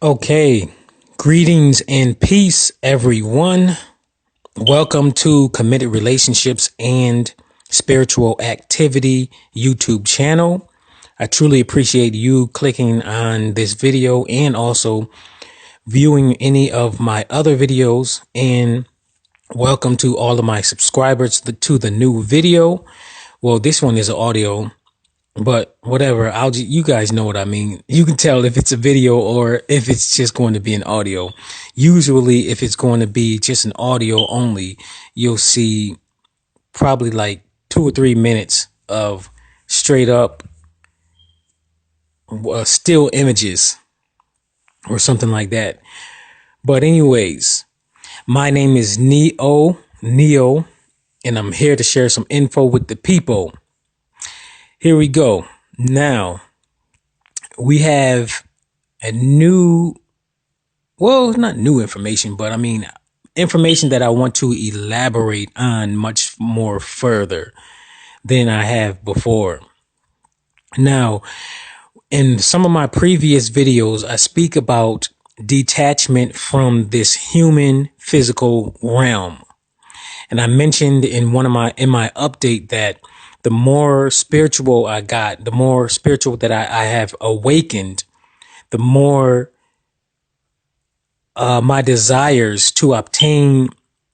Okay, greetings and peace, everyone. Welcome to Committed Relationships and Spiritual Activity YouTube channel. I truly appreciate you clicking on this video and also viewing any of my other videos. And welcome to all of my subscribers to the new video. Well, this one is an audio. But whatever, you guys know what I mean. You can tell if it's a video or if it's just going to be an audio. Usually, if it's going to be just an audio only, you'll see probably like 2 or 3 minutes of straight up still images or something like that. But anyways, my name is Neo, and I'm here to share some info with the people. Here we go. Now, we have a not new information, but I mean, information that I want to elaborate on much more further than I have before. Now, in some of my previous videos, I speak about detachment from this human physical realm. And I mentioned in my update that the more spiritual I got, the more spiritual that I have awakened, the more my desires to obtain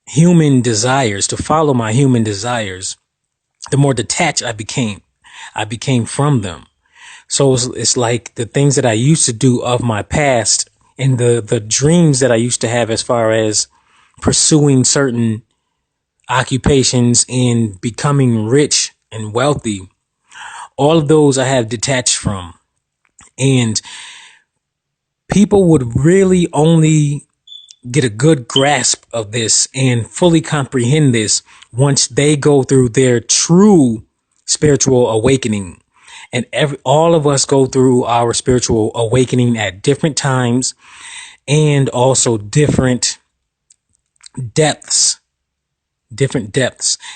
human desires, to follow my human desires, the more detached I became. I became from them. So it's like the things that I used to do of my past and the dreams that I used to have as far as pursuing certain occupations and becoming rich and wealthy. All of those I have detached from. And people would really only get a good grasp of this and fully comprehend this once they go through their true spiritual awakening. And all of us go through our spiritual awakening at different times and also different depths.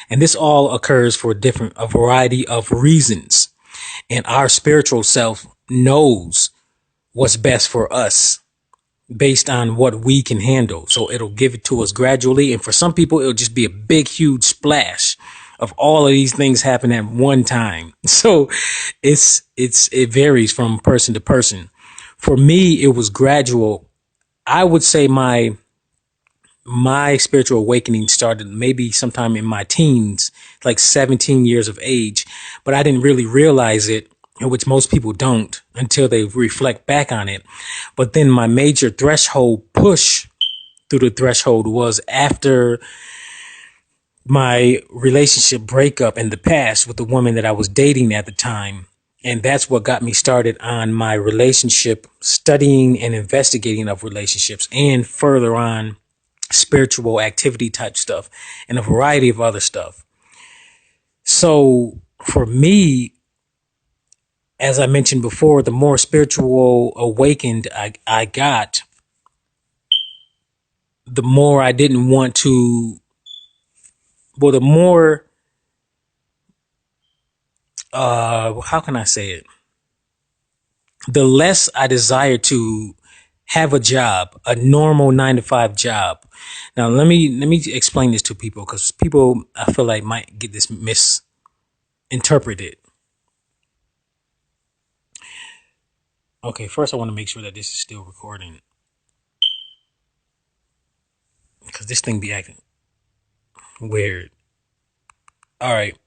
And this all occurs for a variety of reasons. And our spiritual self knows what's best for us based on what we can handle. So it'll give it to us gradually. And for some people, it'll just be a big, huge splash of all of these things happen at one time. So it varies from person to person. For me, it was gradual. I would say my spiritual awakening started maybe sometime in my teens, like 17 years of age, but I didn't really realize it, which most people don't until they reflect back on it. But then my major threshold push through the threshold was after my relationship breakup in the past with the woman that I was dating at the time. And that's what got me started on my relationship studying and investigating of relationships, and further on spiritual activity type stuff and a variety of other stuff. So for me, as I mentioned before, the more spiritual awakened I got, the more I didn't want to, well, the more, how can I say it? The less I desired to have a job, a normal 9-to-5 job. Now, let me explain this to people, because people, I feel like, might get this misinterpreted. Okay, first I want to make sure that this is still recording, because this thing be acting weird. All right.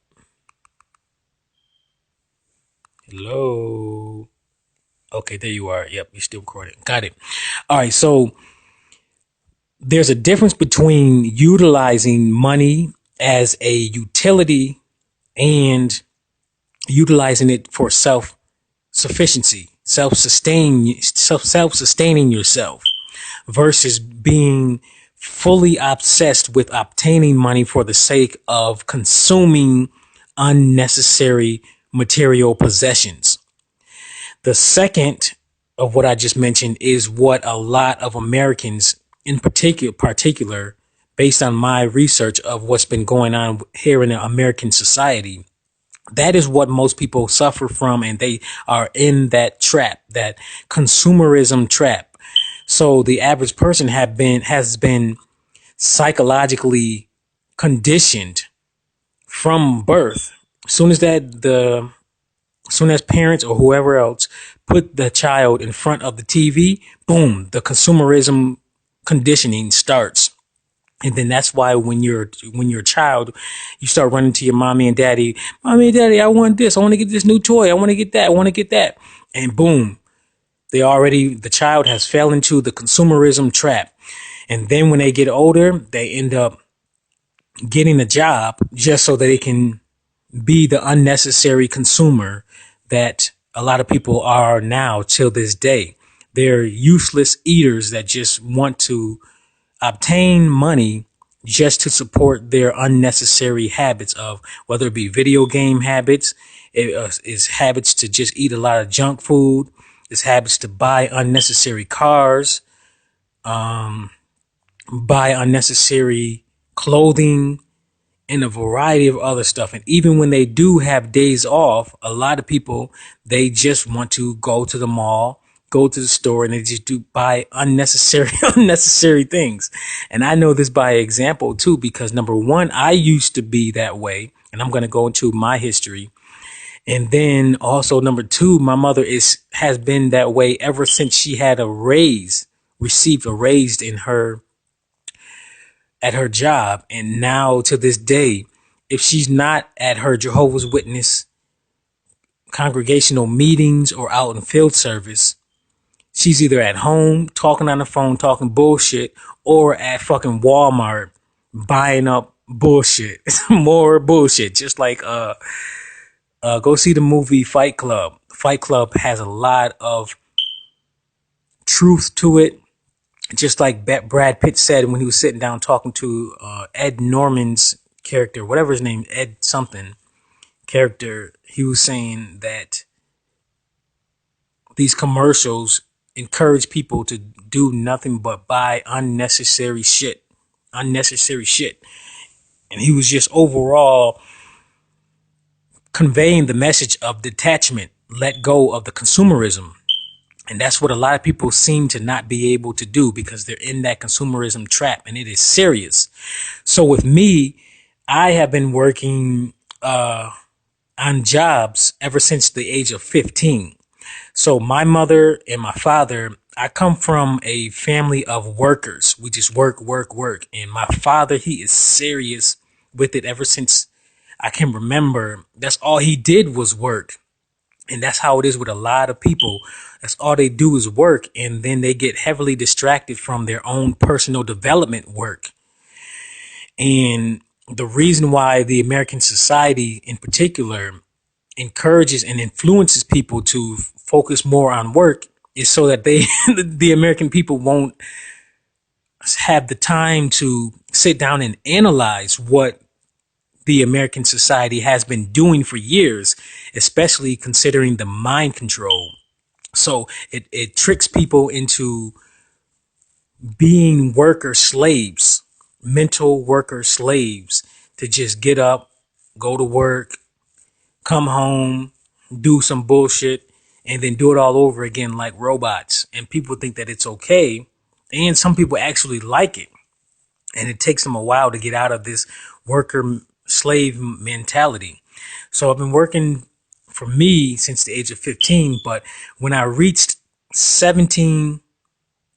Hello. Okay, there you are. Yep, you're still recording. Got it. All right, so there's a difference between utilizing money as a utility and utilizing it for self-sufficiency, self-sustaining yourself, versus being fully obsessed with obtaining money for the sake of consuming unnecessary material possessions. The second of what I just mentioned is what a lot of Americans in particular, based on my research of what's been going on here in American society, that is what most people suffer from, and they are in that trap, that consumerism trap, So the average person has been psychologically conditioned from birth. Soon as that the soon as parents or whoever else put the child in front of the TV, boom, the consumerism conditioning starts. And then that's why when you're a child, you start running to your mommy and daddy, I want this, I want to get this new toy, I want to get that, I want to get that. And boom, the child has fell into the consumerism trap. And then when they get older, they end up getting a job just so that they can be the unnecessary consumer that a lot of people are now till this day. They're useless eaters that just want to obtain money just to support their unnecessary habits of whether it be video game habits, is habits to just eat a lot of junk food, is habits to buy unnecessary cars, buy unnecessary clothing, and a variety of other stuff. And even when they do have days off, a lot of people, they just want to go to the mall, go to the store, and they just do buy unnecessary, unnecessary things. And I know this by example too, because number one, I used to be that way, and I'm going to go into my history. And then also number two, my mother has been that way ever since she had received a raise in her at her job. And now to this day, if she's not at her Jehovah's Witness congregational meetings or out in field service, she's either at home talking on the phone, talking bullshit, or at fucking Walmart buying up bullshit, more bullshit. Just like go see the movie Fight Club. Fight Club has a lot of truth to it. Just like Brad Pitt said when he was sitting down talking to Ed Norman's character, whatever his name, Ed something character, he was saying that these commercials encourage people to do nothing but buy unnecessary shit. Unnecessary shit. And he was just overall conveying the message of detachment, let go of the consumerism. And that's what a lot of people seem to not be able to do because they're in that consumerism trap, and it is serious. So with me, I have been working on jobs ever since the age of 15. So my mother and my father, I come from a family of workers. We just work, work, work. And my father, he is serious with it ever since I can remember. That's all he did was work. And that's how it is with a lot of people. That's all they do is work. And then they get heavily distracted from their own personal development work. And the reason why the American society in particular encourages and influences people to focus more on work is so that the American people won't have the time to sit down and analyze what the American society has been doing for years, especially considering the mind control. So it tricks people into being worker slaves, mental worker slaves, to just get up, go to work, come home, do some bullshit, and then do it all over again like robots. And people think that it's okay. And some people actually like it. And it takes them a while to get out of this worker slave mentality. So I've been working for me since the age of 15. But when I reached 17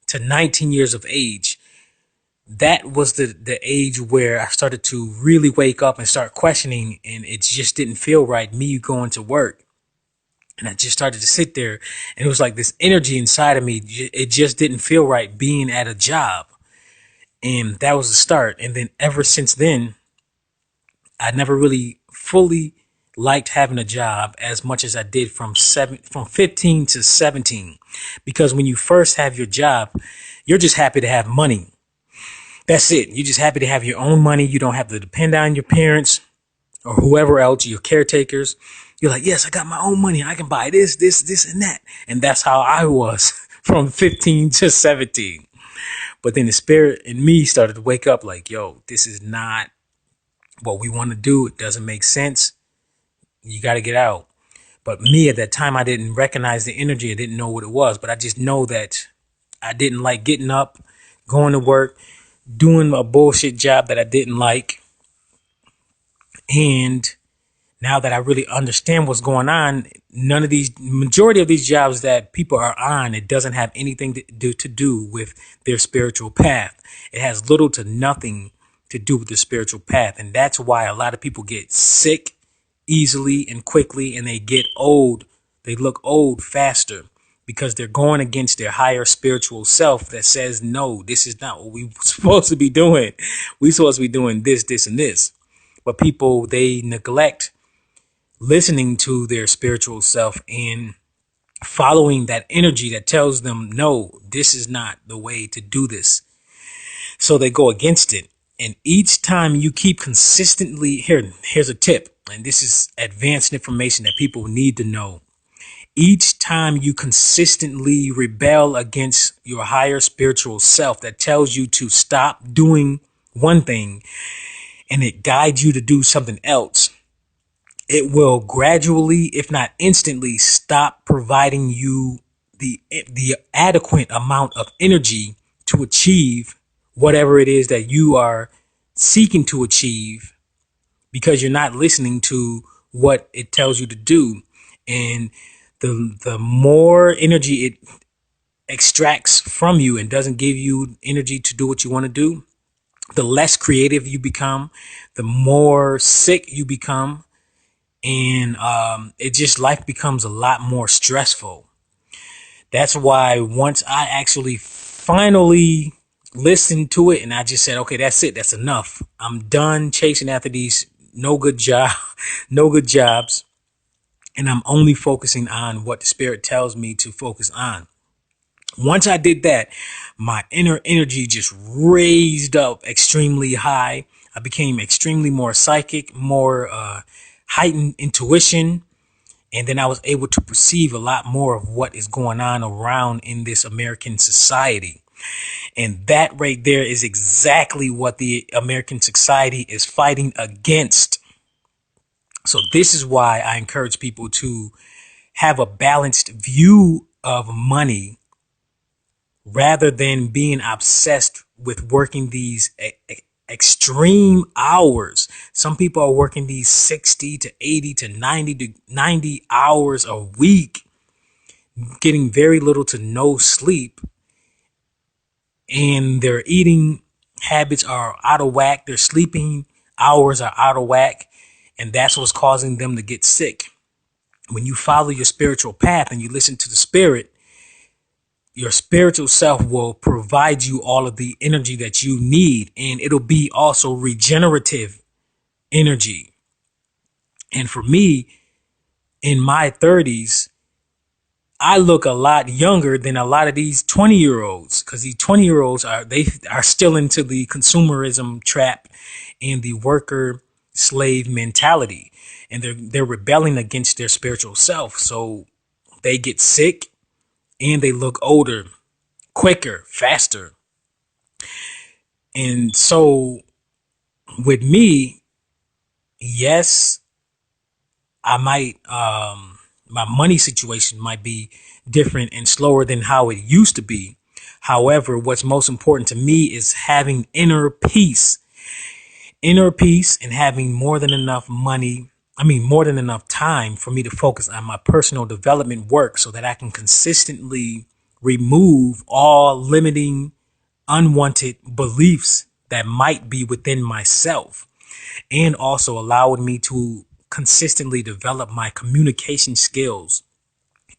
to 19 years of age, that was the age where I started to really wake up and start questioning. And it just didn't feel right, me going to work. And I just started to sit there, and it was like this energy inside of me. It just didn't feel right being at a job. And that was the start. And then ever since then, I never really fully liked having a job as much as I did from 15 to 17. Because when you first have your job, you're just happy to have money. That's it. You're just happy to have your own money. You don't have to depend on your parents or whoever else, your caretakers. You're like, yes, I got my own money. I can buy this, and that. And that's how I was from 15 to 17. But then the spirit in me started to wake up like, yo, this is not what we want to do. It doesn't make sense. You got to get out. But me at that time, I didn't recognize the energy. I didn't know what it was. But I just know that I didn't like getting up, going to work, doing a bullshit job that I didn't like. And now that I really understand what's going on, majority of these jobs that people are on, it doesn't have anything to do with their spiritual path. It has little to nothing to do with the spiritual path. And that's why a lot of people get sick easily and quickly, and they get old. They look old faster because they're going against their higher spiritual self that says, no, this is not what we're supposed to be doing. We're supposed to be doing this, this, and this. But people, they neglect listening to their spiritual self and following that energy that tells them, no, this is not the way to do this. So they go against it. And each time you keep consistently, here's a tip, and this is advanced information that people need to know. Each time you consistently rebel against your higher spiritual self that tells you to stop doing one thing and it guides you to do something else, it will gradually, if not instantly, stop providing you the adequate amount of energy to achieve whatever it is that you are seeking to achieve, because you're not listening to what it tells you to do. And the more energy it extracts from you and doesn't give you energy to do what you want to do, the less creative you become, the more sick you become, and it just, life becomes a lot more stressful. That's why once I actually finally listened to it and I just said, okay, that's it, that's enough. I'm done chasing after these no good jobs, and I'm only focusing on what the spirit tells me to focus on. Once I did that, my inner energy just raised up extremely high. I became extremely more psychic, more heightened intuition. And then I was able to perceive a lot more of what is going on around in this American society. And that right there is exactly what the American society is fighting against. So this is why I encourage people to have a balanced view of money rather than being obsessed with working these extreme hours. Some people are working these 60 to 80 to 90 hours a week, getting very little to no sleep, and their eating habits are out of whack. Their sleeping hours are out of whack, and that's what's causing them to get sick. When you follow your spiritual path and you listen to the spirit, your spiritual self will provide you all of the energy that you need, and it'll be also regenerative energy. And for me, in my 30s, I look a lot younger than a lot of these 20-year-olds, because these 20-year-olds are still into the consumerism trap and the worker slave mentality, and they're rebelling against their spiritual self. So they get sick and they look older, quicker, faster. And so with me, yes, I might, my money situation might be different and slower than how it used to be. However, what's most important to me is having inner peace, and having more than enough money. More than enough time for me to focus on my personal development work so that I can consistently remove all limiting, unwanted beliefs that might be within myself, and also allowing me to consistently develop my communication skills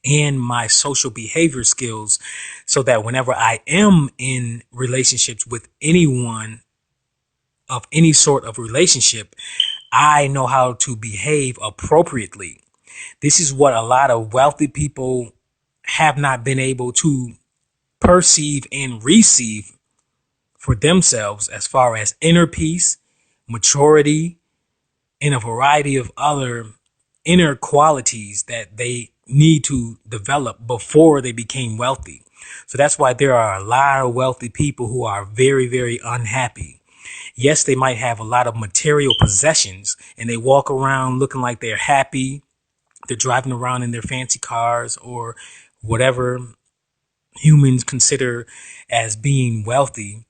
and my social behavior skills, so that whenever I am in relationships with anyone of any sort of relationship, I know how to behave appropriately. This is what a lot of wealthy people have not been able to perceive and receive for themselves, as far as inner peace, maturity, and a variety of other inner qualities that they need to develop before they became wealthy. So that's why there are a lot of wealthy people who are very, very unhappy. Yes, they might have a lot of material possessions and they walk around looking like they're happy. They're driving around in their fancy cars or whatever humans consider as being wealthy,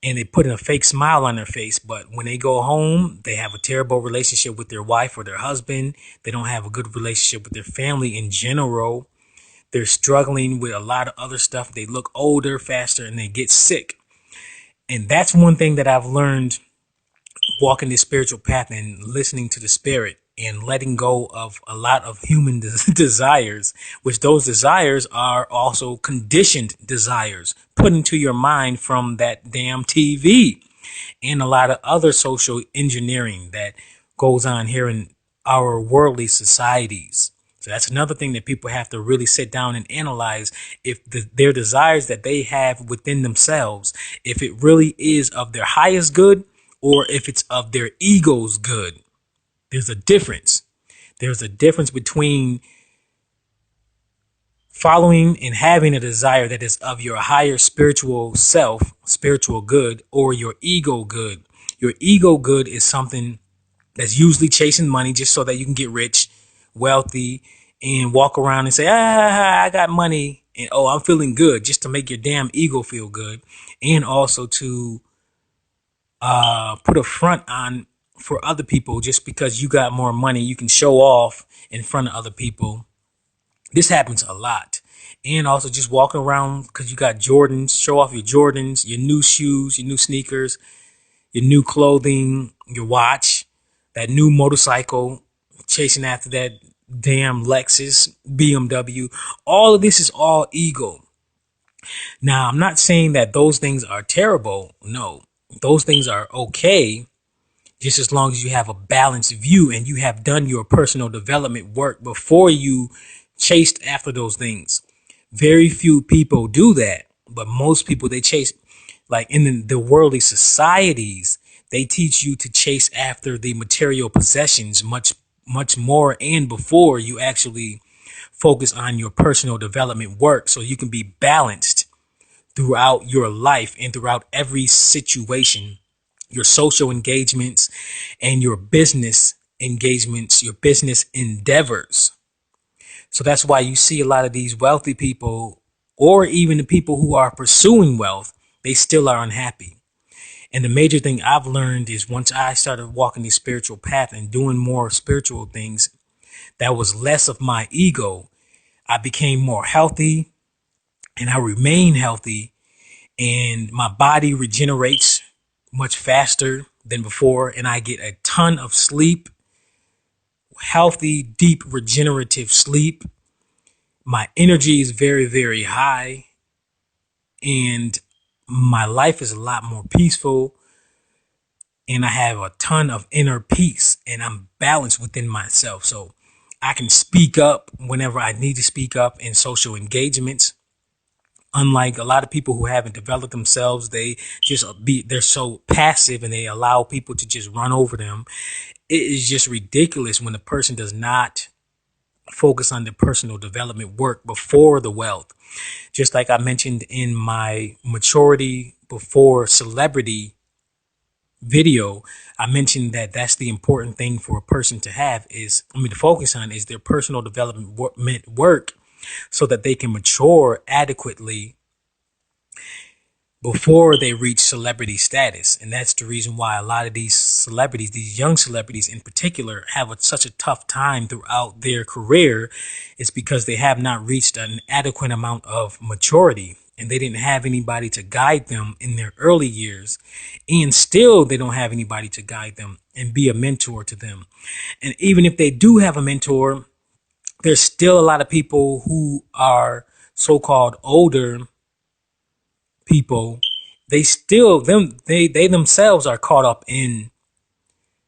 and they put a fake smile on their face. But when they go home, they have a terrible relationship with their wife or their husband. They don't have a good relationship with their family in general. They're struggling with a lot of other stuff. They look older faster and they get sick. And that's one thing that I've learned walking this spiritual path and listening to the spirit and letting go of a lot of human desires, which those desires are also conditioned desires put into your mind from that damn TV and a lot of other social engineering that goes on here in our worldly societies. So that's another thing that people have to really sit down and analyze, if their desires that they have within themselves, if it really is of their highest good or if it's of their ego's good. There's a difference. There's a difference between following and having a desire that is of your higher spiritual self, spiritual good, or your ego good. Your ego good is something that's usually chasing money just so that you can get rich, wealthy, and walk around and say, I got money, and oh, I'm feeling good, just to make your damn ego feel good, and also to put a front on for other people. Just because you got more money, you can show off in front of other people. This happens a lot. And also just walking around because you got Jordans, show off your Jordans, your new shoes, your new sneakers, your new clothing, your watch, that new motorcycle, chasing after that damn Lexus, BMW. All of this is all ego. Now, I'm not saying that those things are terrible. No, those things are okay, just as long as you have a balanced view and you have done your personal development work before you chased after those things. Very few people do that, but most people, they chase, like in the worldly societies, they teach you to chase after the material possessions much more and before you actually focus on your personal development work so you can be balanced throughout your life and throughout every situation, your social engagements and your business engagements, your business endeavors. So that's why you see a lot of these wealthy people, or even the people who are pursuing wealth, they still are unhappy. And the major thing I've learned is once I started walking the spiritual path and doing more spiritual things, that was less of my ego. I became more healthy and I remain healthy, and my body regenerates much faster than before. And I get a ton of sleep, healthy, deep, regenerative sleep. My energy is very, very high, and my life is a lot more peaceful, and I have a ton of inner peace, and I'm balanced within myself. So I can speak up whenever I need to speak up in social engagements. Unlike a lot of people who haven't developed themselves, they're so passive and they allow people to just run over them. It is just ridiculous when a person does not focus on their personal development work before the wealth. Just like I mentioned in my maturity before celebrity video, I mentioned that that's the important thing for a person to have to focus on is their personal development work so that they can mature adequately before they reach celebrity status. And that's the reason why a lot of these celebrities, these young celebrities in particular, have such a tough time throughout their career. It's because they have not reached an adequate amount of maturity, and they didn't have anybody to guide them in their early years. And still, they don't have anybody to guide them and be a mentor to them. And even if they do have a mentor, there's still a lot of people who are so-called older people. They themselves are caught up in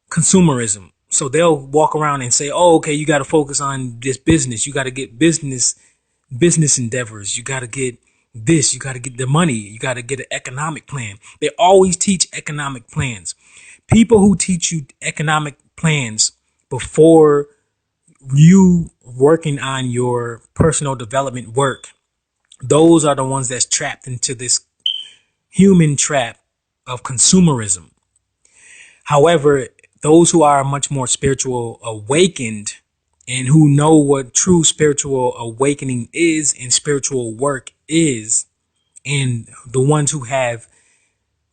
consumerism. So they'll walk around and say, oh, okay, you got to focus on this business. You got to get business endeavors. You got to get this. You got to get the money. You got to get an economic plan. They always teach economic plans. People who teach you economic plans before you working on your personal development work, those are the ones that's trapped into this human trap of consumerism. However, those who are much more spiritual awakened and who know what true spiritual awakening is and spiritual work is, and the ones who have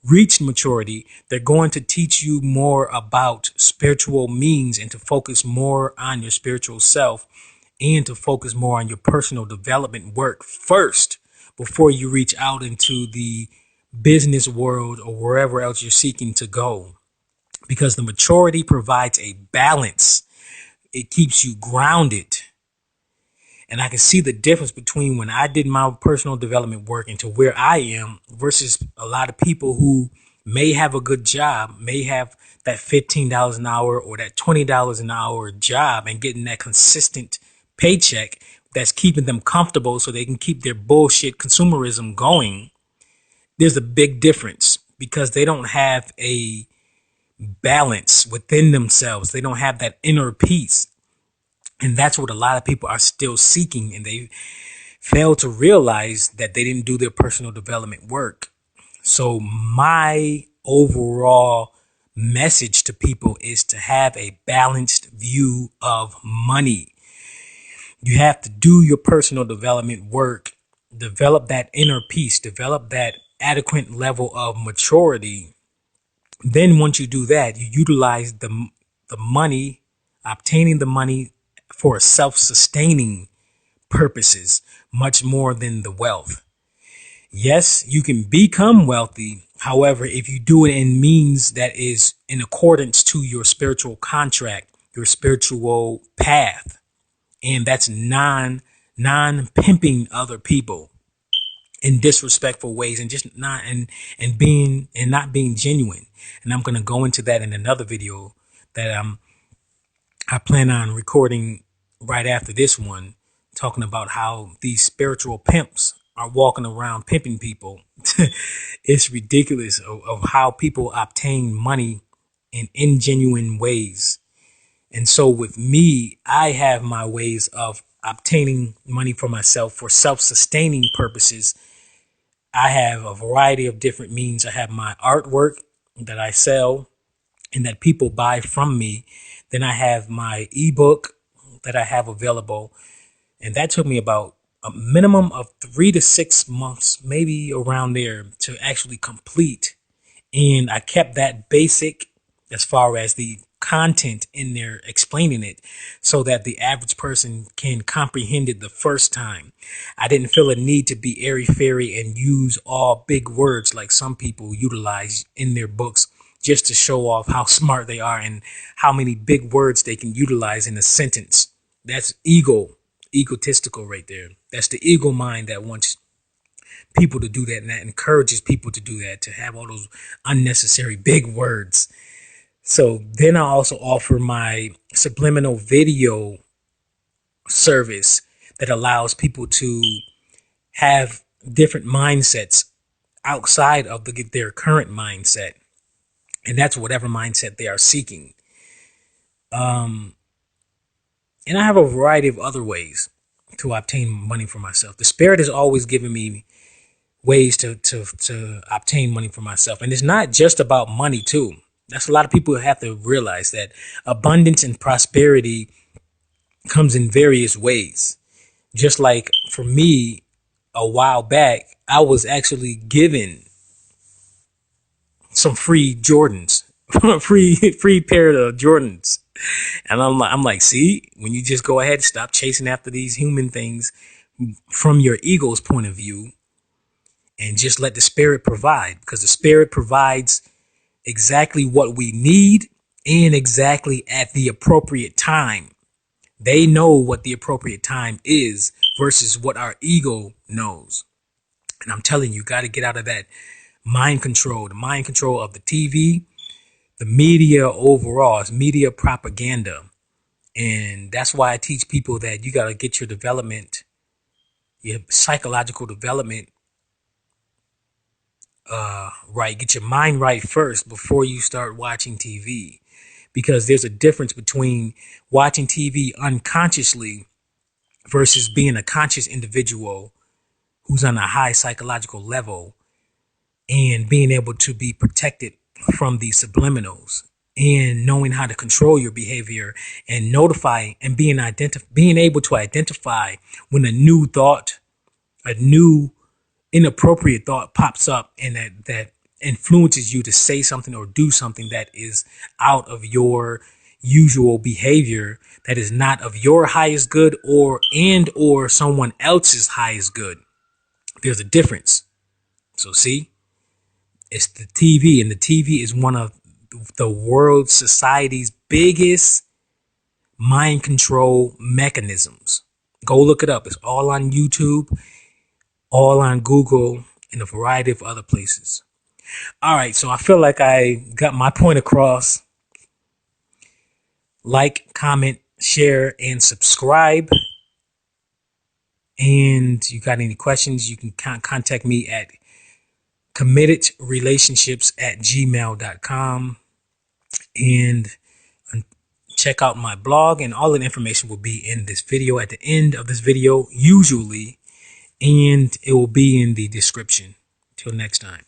reached maturity, they're going to teach you more about spiritual means and to focus more on your spiritual self and to focus more on your personal development work first before you reach out into the business world or wherever else you're seeking to go. Because the maturity provides a balance. It keeps you grounded. And I can see the difference between when I did my personal development work into where I am versus a lot of people who may have a good job, may have that $15 an hour or that $20 an hour job and getting that consistent paycheck that's keeping them comfortable so they can keep their bullshit consumerism going. There's a big difference because they don't have a balance within themselves. They don't have that inner peace. And that's what a lot of people are still seeking. And they fail to realize that they didn't do their personal development work. So my overall message to people is to have a balanced view of money. You have to do your personal development work, develop that inner peace, develop that adequate level of maturity. Then once you do that, you utilize the money, obtaining the money for self-sustaining purposes, much more than the wealth. Yes, you can become wealthy. However, if you do it in means that is in accordance to your spiritual contract, your spiritual path, and that's non-pimping other people in disrespectful ways and just not and being and not being genuine. And I'm going to go into that in another video that I plan on recording right after this one, talking about how these spiritual pimps are walking around pimping people. It's ridiculous of how people obtain money in ingenuine ways. And so with me, I have my ways of obtaining money for myself for self-sustaining purposes. I have a variety of different means. I have my artwork that I sell and that people buy from me. Then I have my ebook that I have available. And that took me about a minimum of 3 to 6 months, maybe around there, to actually complete. And I kept that basic as far as the content in there, explaining it so that the average person can comprehend it the first time. I didn't feel a need to be airy fairy and use all big words like some people utilize in their books just to show off how smart they are and how many big words they can utilize in a sentence. That's egotistical right there. That's the ego mind that wants people to do that, and that encourages people to do that, to have all those unnecessary big words. So then I also offer my subliminal video service that allows people to have different mindsets outside of their current mindset. And that's whatever mindset they are seeking. And I have a variety of other ways to obtain money for myself. The Spirit has always given me ways to obtain money for myself. And it's not just about money too. That's a lot of people have to realize that abundance and prosperity comes in various ways. Just like for me, a while back, I was actually given some free Jordans, free pair of Jordans. And I'm like, see, when you just go ahead, stop chasing after these human things from your ego's point of view and just let the Spirit provide, because the Spirit provides exactly what we need and exactly at the appropriate time. They know what the appropriate time is versus what our ego knows. And I'm telling you, you got to get out of that mind control, the mind control of the TV, the media overall. It's media propaganda. And that's why I teach people that you got to get your development, your psychological development right. Get your mind right first before you start watching TV. Because there's a difference between watching TV unconsciously versus being a conscious individual who's on a high psychological level and being able to be protected from these subliminals and knowing how to control your behavior and notify and being able to identify when a new thought, a new inappropriate thought pops up and that influences you to say something or do something that is out of your usual behavior, that is not of your highest good or someone else's highest good. There's a difference. So see, it's the TV, and the TV is one of the world society's biggest mind control mechanisms. Go look it up. It's all on YouTube, all on Google, and a variety of other places. All right, so I feel like I got my point across. Like, comment, share, and subscribe. And you got any questions, you can contact me at CommittedRelationships@gmail.com. And check out my blog, and all the information will be in this video at the end of this video, usually, and it will be in the description. Till next time.